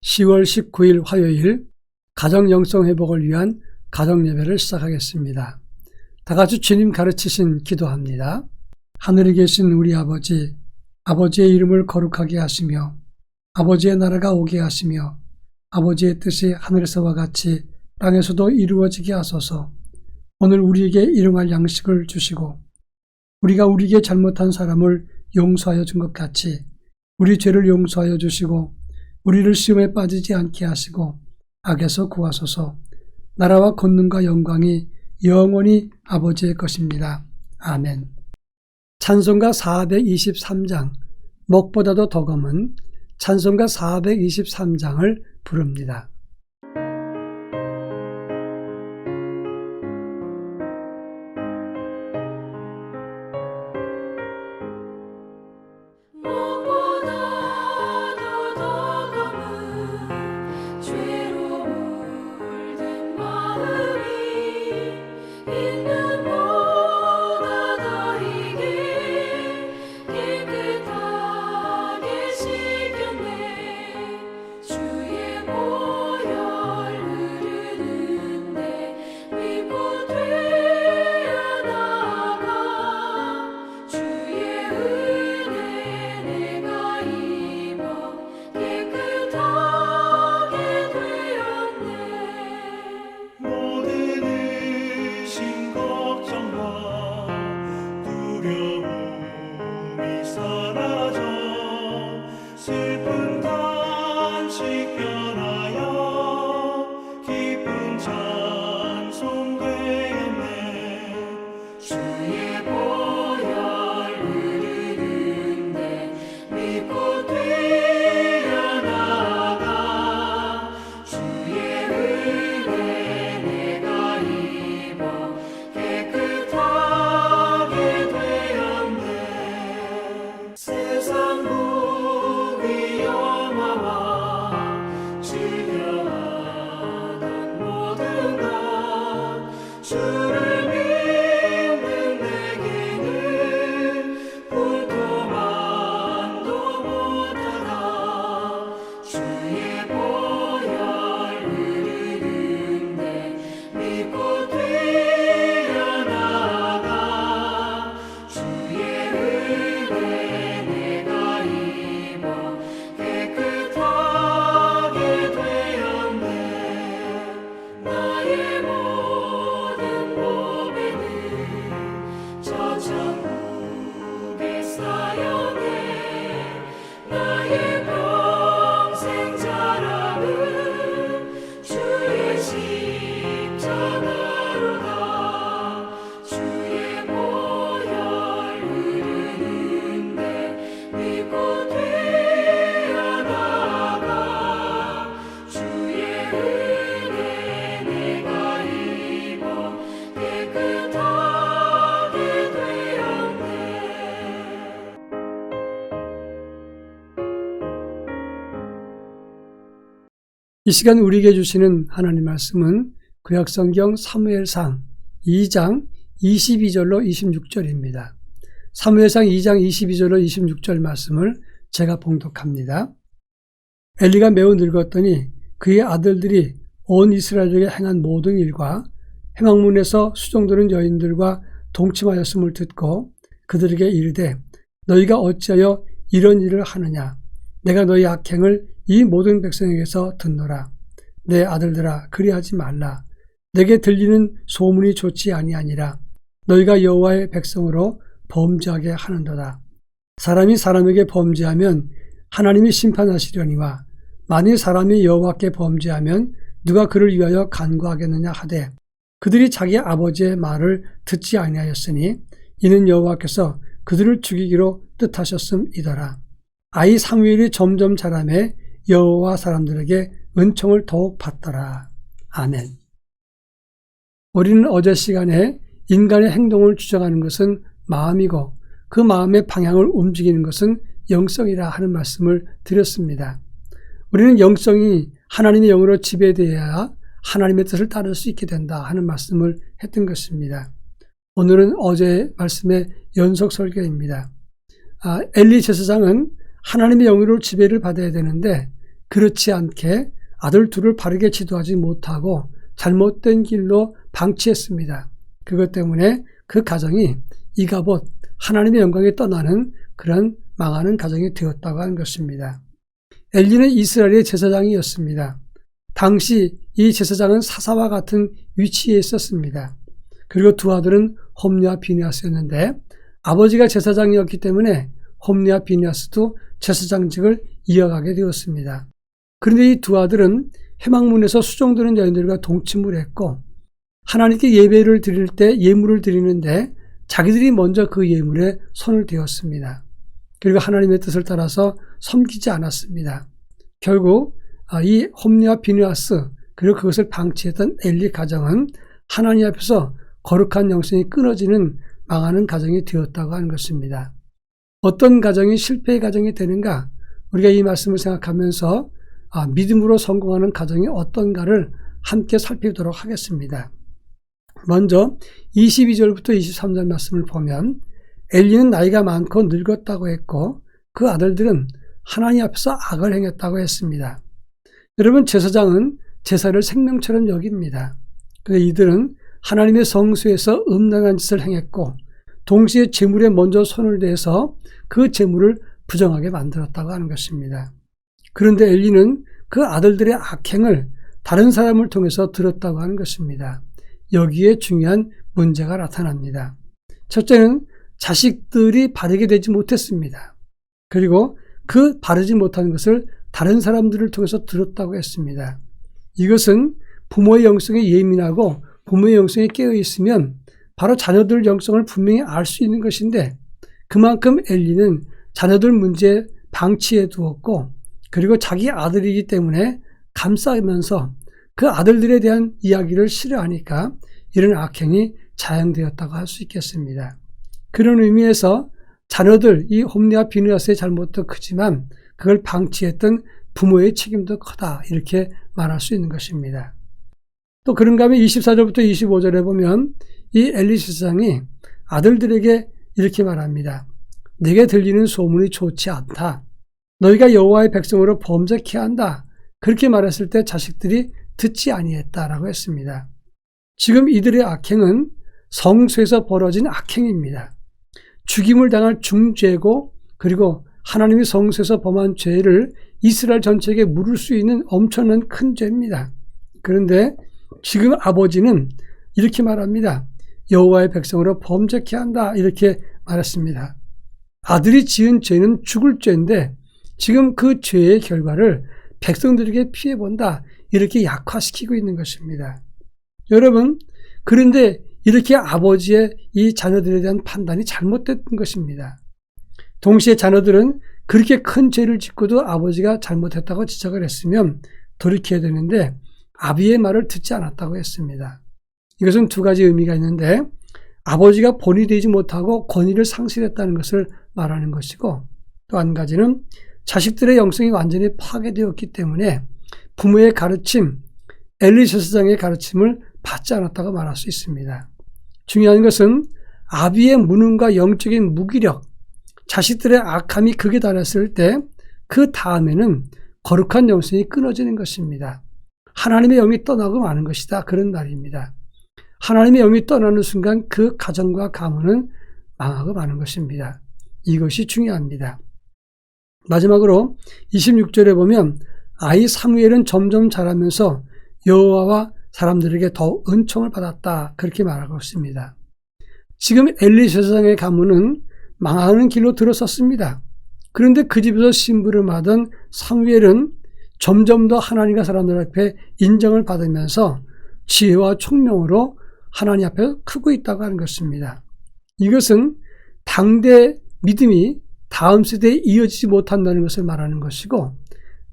10월 19일 화요일 가정 영성 회복을 위한 가정 예배를 시작하겠습니다. 다 같이 주님 가르치신 기도합니다. 하늘에 계신 우리 아버지, 아버지의 이름을 거룩하게 하시며 아버지의 나라가 오게 하시며 아버지의 뜻이 하늘에서와 같이 땅에서도 이루어지게 하소서. 오늘 우리에게 일용할 양식을 주시고 우리가 우리에게 잘못한 사람을 용서하여 준 것 같이 우리 죄를 용서하여 주시고 우리를 시험에 빠지지 않게 하시고 악에서 구하소서. 나라와 권능과 영광이 영원히 아버지의 것입니다. 아멘. 찬송가 423장, 먹보다도 더 검은 찬송가 423장을 부릅니다. 이 시간 우리에게 주시는 하나님 말씀은 구약성경 사무엘상 2장 22절로 26절입니다. 사무엘상 2장 22절로 26절 말씀을 제가 봉독합니다. 엘리가 매우 늙었더니 그의 아들들이 온 이스라엘에게 행한 모든 일과 회막문에서 수종드는 여인들과 동침하였음을 듣고 그들에게 이르되 너희가 어찌하여 이런 일을 하느냐. 내가 너희 악행을 이 모든 백성에게서 듣노라. 내 아들들아 그리하지 말라. 내게 들리는 소문이 좋지 아니하니라. 너희가 여호와의 백성으로 범죄하게 하는도다. 사람이 사람에게 범죄하면 하나님이 심판하시려니와 만일 사람이 여호와께 범죄하면 누가 그를 위하여 간구하겠느냐 하되 그들이 자기 아버지의 말을 듣지 아니하였으니 이는 여호와께서 그들을 죽이기로 뜻하셨음이더라. 아이 사무엘이 점점 자라매 여호와 사람들에게 은총을 더욱 받더라. 아멘. 우리는 어제 시간에 인간의 행동을 주장하는 것은 마음이고 그 마음의 방향을 움직이는 것은 영성이라 하는 말씀을 드렸습니다. 우리는 영성이 하나님의 영으로 지배되어야 하나님의 뜻을 따를 수 있게 된다 하는 말씀을 했던 것입니다. 오늘은 어제 말씀의 연속 설교입니다. 엘리 제사장은 하나님의 영으로 지배를 받아야 되는데 그렇지 않게 아들 둘을 바르게 지도하지 못하고 잘못된 길로 방치했습니다. 그것 때문에 그 가정이 이가봇 하나님의 영광에 떠나는 그런 망하는 가정이 되었다고 하는 것입니다. 엘리는 이스라엘의 제사장이었습니다. 당시 이 제사장은 사사와 같은 위치에 있었습니다. 그리고 두 아들은 홈리와 비느하스였는데 아버지가 제사장이었기 때문에 홈리와 비느하스도 제사장직을 이어가게 되었습니다. 그런데 이 두 아들은 회막문에서 수종드는 여인들과 동침을 했고 하나님께 예배를 드릴 때 예물을 드리는데 자기들이 먼저 그 예물에 손을 대었습니다. 그리고 하나님의 뜻을 따라서 섬기지 않았습니다. 결국 이 홈리와 비느하스 그리고 그것을 방치했던 엘리 가정은 하나님 앞에서 거룩한 영성이 끊어지는 망하는 가정이 되었다고 하는 것입니다. 어떤 가정이 실패의 가정이 되는가? 우리가 이 말씀을 생각하면서 믿음으로 성공하는 가정이 어떤가를 함께 살펴보도록 하겠습니다. 먼저 22절부터 23절 말씀을 보면 엘리는 나이가 많고 늙었다고 했고 그 아들들은 하나님 앞에서 악을 행했다고 했습니다. 여러분, 제사장은 제사를 생명처럼 여깁니다. 그런데 이들은 하나님의 성소에서 음란한 짓을 행했고 동시에 제물에 먼저 손을 대서 그 제물을 부정하게 만들었다고 하는 것입니다. 그런데 엘리는 그 아들들의 악행을 다른 사람을 통해서 들었다고 하는 것입니다. 여기에 중요한 문제가 나타납니다. 첫째는 자식들이 바르게 되지 못했습니다. 그리고 그 바르지 못하는 것을 다른 사람들을 통해서 들었다고 했습니다. 이것은 부모의 영성에 예민하고 부모의 영성에 깨어있으면 바로 자녀들 영성을 분명히 알 수 있는 것인데 그만큼 엘리는 자녀들 문제에 방치해 두었고 그리고 자기 아들이기 때문에 감싸면서 그 아들들에 대한 이야기를 싫어하니까 이런 악행이 자행되었다고 할 수 있겠습니다. 그런 의미에서 자녀들, 이 홈리와 비느하스의 잘못도 크지만 그걸 방치했던 부모의 책임도 크다 이렇게 말할 수 있는 것입니다. 또 그런가 하면 24절부터 25절에 보면 이 엘리 제사장이 아들들에게 이렇게 말합니다. 내게 들리는 소문이 좋지 않다. 너희가 여호와의 백성으로 범죄케 한다. 그렇게 말했을 때 자식들이 듣지 아니했다라고 했습니다. 지금 이들의 악행은 성소에서 벌어진 악행입니다. 죽임을 당할 중죄고 그리고 하나님의 성소에서 범한 죄를 이스라엘 전체에게 물을 수 있는 엄청난 큰 죄입니다. 그런데 지금 아버지는 이렇게 말합니다. 여호와의 백성으로 범죄케 한다 이렇게 말했습니다. 아들이 지은 죄는 죽을 죄인데 지금 그 죄의 결과를 백성들에게 피해본다 이렇게 약화시키고 있는 것입니다. 여러분, 그런데 이렇게 아버지의 이 자녀들에 대한 판단이 잘못된 것입니다. 동시에 자녀들은 그렇게 큰 죄를 짓고도 아버지가 잘못했다고 지적을 했으면 돌이켜야 되는데 아비의 말을 듣지 않았다고 했습니다. 이것은 두 가지 의미가 있는데 아버지가 본이 되지 못하고 권위를 상실했다는 것을 말하는 것이고 또 한 가지는 자식들의 영성이 완전히 파괴되었기 때문에 부모의 가르침, 엘리 제사장의 가르침을 받지 않았다고 말할 수 있습니다. 중요한 것은 아비의 무능과 영적인 무기력, 자식들의 악함이 극에 달했을 때 그 다음에는 거룩한 영성이 끊어지는 것입니다. 하나님의 영이 떠나고 마는 것이다. 그런 말입니다. 하나님의 영이 떠나는 순간 그 가정과 가문은 망하고 마는 것입니다. 이것이 중요합니다. 마지막으로 26절에 보면 아이 사무엘은 점점 자라면서 여호와와 사람들에게 더 은총을 받았다. 그렇게 말하고 있습니다. 지금 엘리 제사장의 가문은 망하는 길로 들어섰습니다. 그런데 그 집에서 심부름하던 사무엘은 점점 더 하나님과 사람들 앞에 인정을 받으면서 지혜와 총명으로 하나님 앞에 크고 있다고 하는 것입니다. 이것은 당대 믿음이 다음 세대에 이어지지 못한다는 것을 말하는 것이고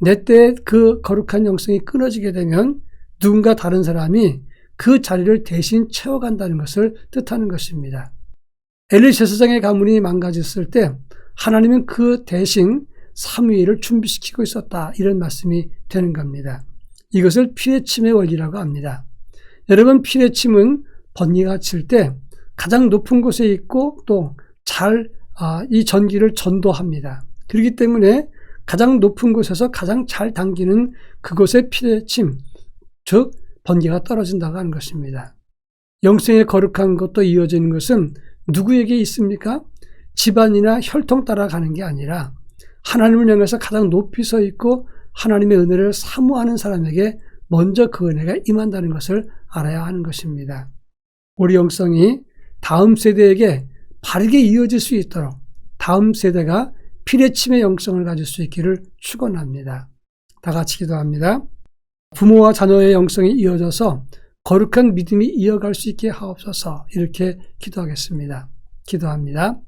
내 때의 그 거룩한 영성이 끊어지게 되면 누군가 다른 사람이 그 자리를 대신 채워간다는 것을 뜻하는 것입니다. 엘리 제사장의 가문이 망가졌을 때 하나님은 그 대신 사무엘을 준비시키고 있었다. 이런 말씀이 되는 겁니다. 이것을 피레침의 원리라고 합니다. 여러분, 피레침은 번개가 칠 때 가장 높은 곳에 있고 또 잘 이 전기를 전도합니다. 그렇기 때문에 가장 높은 곳에서 가장 잘 당기는 그곳의 피대침, 즉 번개가 떨어진다고 하는 것입니다. 영성의 거룩한 것도 이어지는 것은 누구에게 있습니까? 집안이나 혈통 따라 가는 게 아니라 하나님을 향해서 가장 높이 서 있고 하나님의 은혜를 사모하는 사람에게 먼저 그 은혜가 임한다는 것을 알아야 하는 것입니다. 우리 영성이 다음 세대에게 바르게 이어질 수 있도록 다음 세대가 피뢰침의 영성을 가질 수 있기를 축원합니다. 다 같이 기도합니다. 부모와 자녀의 영성이 이어져서 거룩한 믿음이 이어갈 수 있게 하옵소서. 이렇게 기도하겠습니다. 기도합니다.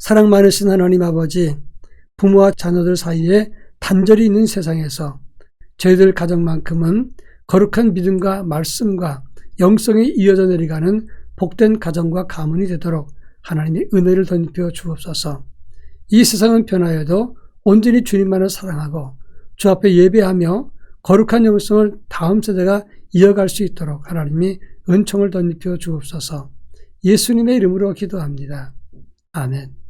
사랑 많으신 하나님 아버지, 부모와 자녀들 사이에 단절이 있는 세상에서 저희들 가정만큼은 거룩한 믿음과 말씀과 영성이 이어져 내려가는 복된 가정과 가문이 되도록 하나님의 은혜를 덧입혀 주옵소서. 이 세상은 변하여도 온전히 주님만을 사랑하고 주 앞에 예배하며 거룩한 영성을 다음 세대가 이어갈 수 있도록 하나님이 은총을 덧입혀 주옵소서. 예수님의 이름으로 기도합니다. 아멘.